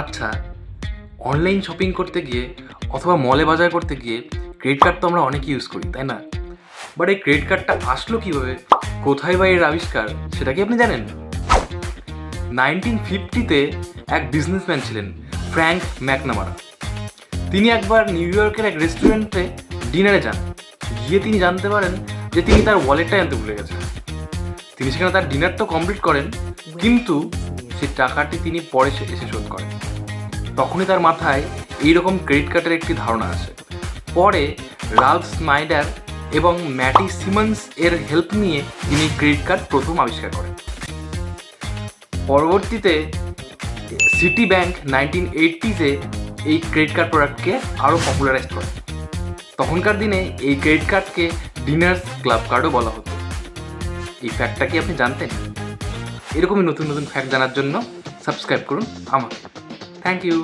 আচ্ছা, online shopping করতে গিয়ে অথবা মলে বাজার করতে গিয়ে ক্রেডিট কার্ড তো আমরা অনেক ইউজ করি, তাই না? বাট এই ক্রেডিট কার্ডটা আসলো কীভাবে, কোথায় বা এর আবিষ্কার, সেটা কি আপনি জানেন? 1950-তে এক বিজনেসম্যান ছিলেন, ফ্র্যাঙ্ক ম্যাকনামারা। তিনি একবার নিউ ইয়র্কের এক রেস্টুরেন্টে ডিনারে যান। গিয়ে তিনি জানতে পারেন যে তিনি তার ওয়ালেটটাই আনতে ভুলে গেছেন। তিনি সেখানে তার ডিনার তো কমপ্লিট করেন, কিন্তু সেই টাকাটি তিনি পরে এসে শোধ করেন। তখনই তার মাথায় এইরকম ক্রেডিট কার্ডের একটি ধারণা আসে। পরে রালফ স্নাইডার এবং ম্যাটি সিমন্স এর হেল্প নিয়ে তিনি ক্রেডিট কার্ড প্রথম আবিষ্কার করেন। পরবর্তীতে সিটি ব্যাংক 1980-তে এই ক্রেডিট কার্ড প্রোডাক্টকে আরও পপুলারাইজ করে। তখনকার দিনে এই ক্রেডিট কার্ডকে ডিনার্স ক্লাব কার্ডও বলা হতো। এই ফ্যাক্টটা কি আপনি জানতেন? এরকমই নতুন নতুন ফ্যাক্ট জানার জন্য সাবস্ক্রাইব করুন আমাকে। Thank you.